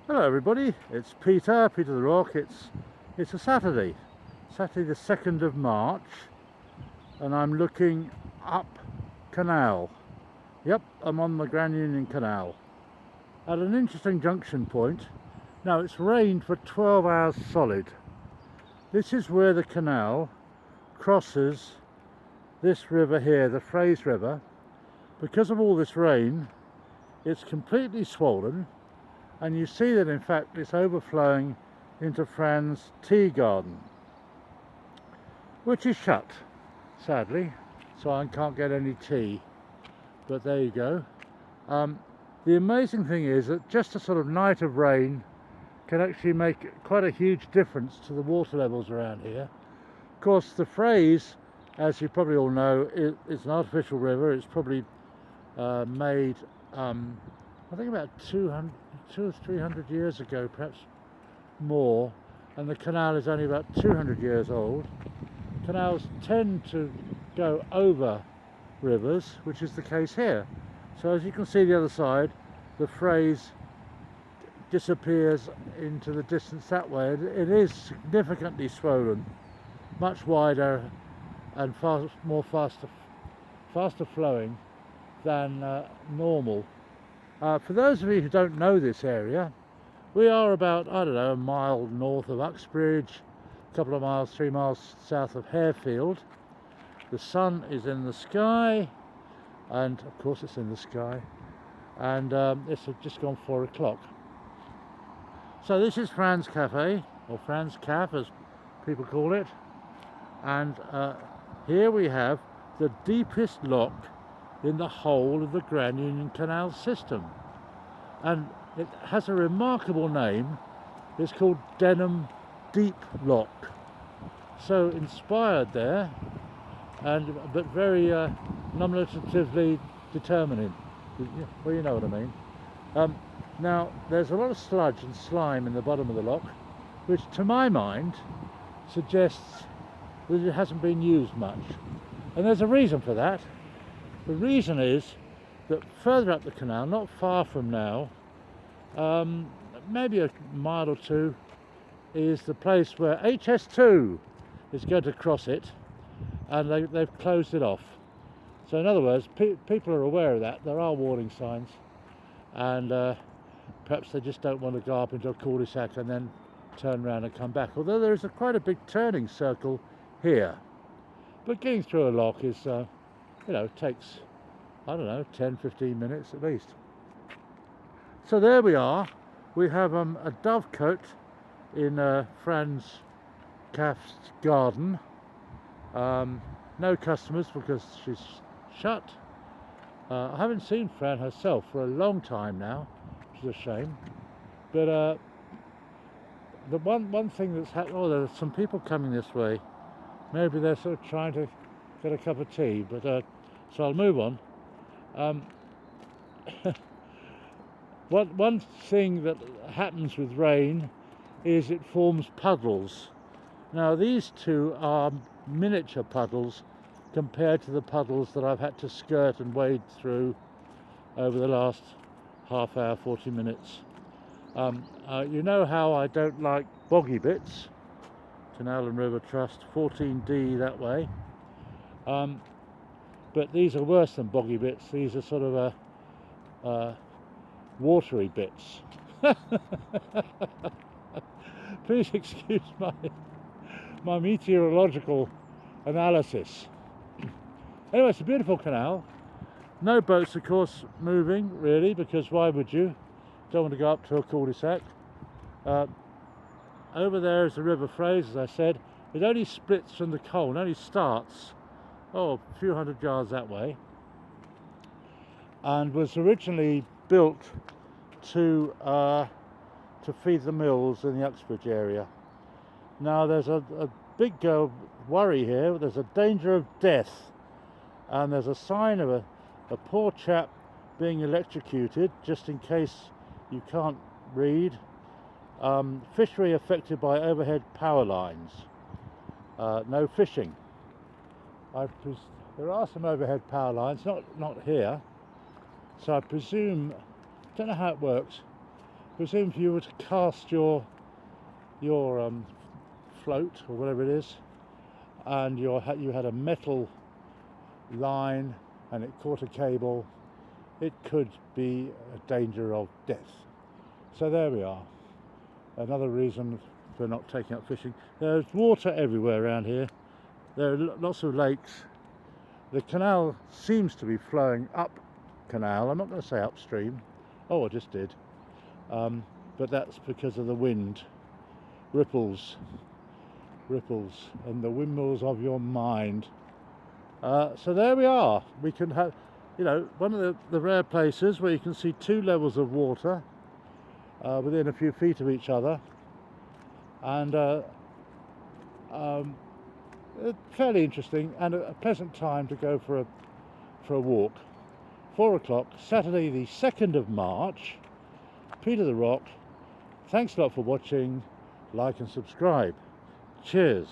Hello everybody, it's Peter the Rock. It's a Saturday the 2nd of March, and I'm looking up canal. Yep, I'm on the Grand Union Canal at an interesting junction point. Now it's rained for 12 hours solid. This is where the canal crosses this river here, the Fray River. Because of all this rain, it's completely swollen. And you see that in fact it's overflowing into Fran's tea garden, which is shut, sadly, so I can't get any tea, but there you go. The amazing thing is that just a sort of night of rain can actually make quite a huge difference to the water levels around here. Of course, the Frays, as you probably all know, is an artificial river. It's probably made I think about 200 or 300 years ago, perhaps more, and the canal is only about 200 years old. Canals tend to go over rivers, which is the case here. So as you can see the other side, the Frays disappears into the distance that way. It is significantly swollen, much wider and faster flowing than normal. For those of you who don't know this area, we are about, I don't know, a mile north of Uxbridge, a couple of miles, 3 miles south of Harefield. The sun is in the sky, and of course it's in the sky, and it's just gone 4 o'clock. So this is Fran's Café, or Fran's Caf as people call it, and here we have the deepest lock in the whole of the Grand Union Canal system, and it has a remarkable name. It's called Denham Deep Lock, so inspired there, but very nominatively determining. Well, you know what I mean. Now there's a lot of sludge and slime in the bottom of the lock, which to my mind suggests that it hasn't been used much, and there's a reason for that. The reason is that further up the canal, not far from now, maybe a mile or two, is the place where HS2 is going to cross it, and they've closed it off. So in other words, people are aware of that. There are warning signs, and perhaps they just don't want to go up into a cul-de-sac and then turn around and come back. Although there is quite a big turning circle here, but getting through a lock is takes, I don't know, 10-15 minutes at least. So there we are. We have a dovecote in Fran's Caf's garden. No customers because she's shut. I haven't seen Fran herself for a long time now, which is a shame. But the one thing that's happened, there's some people coming this way. Maybe they're sort of trying to get a cup of tea, but so I'll move on. One thing that happens with rain is it forms puddles. Now these two are miniature puddles compared to the puddles that I've had to skirt and wade through over the last half hour, 40 minutes. You know how I don't like boggy bits. Canal and River Trust, 14D that way. But these are worse than boggy bits. These are sort of watery bits. Please excuse my meteorological analysis. Anyway, it's a beautiful canal. No boats, of course, moving really, because why would you? Don't want to go up to a cul-de-sac. Over there is the River Fray, as I said. It only splits from the Colne, only starts a few hundred yards that way, and was originally built to feed the mills in the Uxbridge area. Now there's a big worry here. There's a danger of death, and there's a sign of a poor chap being electrocuted, just in case you can't read. Fishery affected by overhead power lines. No fishing. There are some overhead power lines, not here. So I presume, don't know how it works, presume if you were to cast your float or whatever it is, and you had a metal line and it caught a cable, it could be a danger of death. So there we are. Another reason for not taking up fishing. There's water everywhere around here. There are lots of lakes. The canal seems to be flowing up canal. I'm not going to say upstream. Oh, I just did. But that's because of the wind. Ripples, and the windmills of your mind. So there we are. We can have, one of the rare places where you can see two levels of water within a few feet of each other, and fairly interesting and a pleasant time to go for a walk. 4 o'clock, Saturday the 2nd of March, Peter the Rock. Thanks a lot for watching. Like and subscribe. Cheers.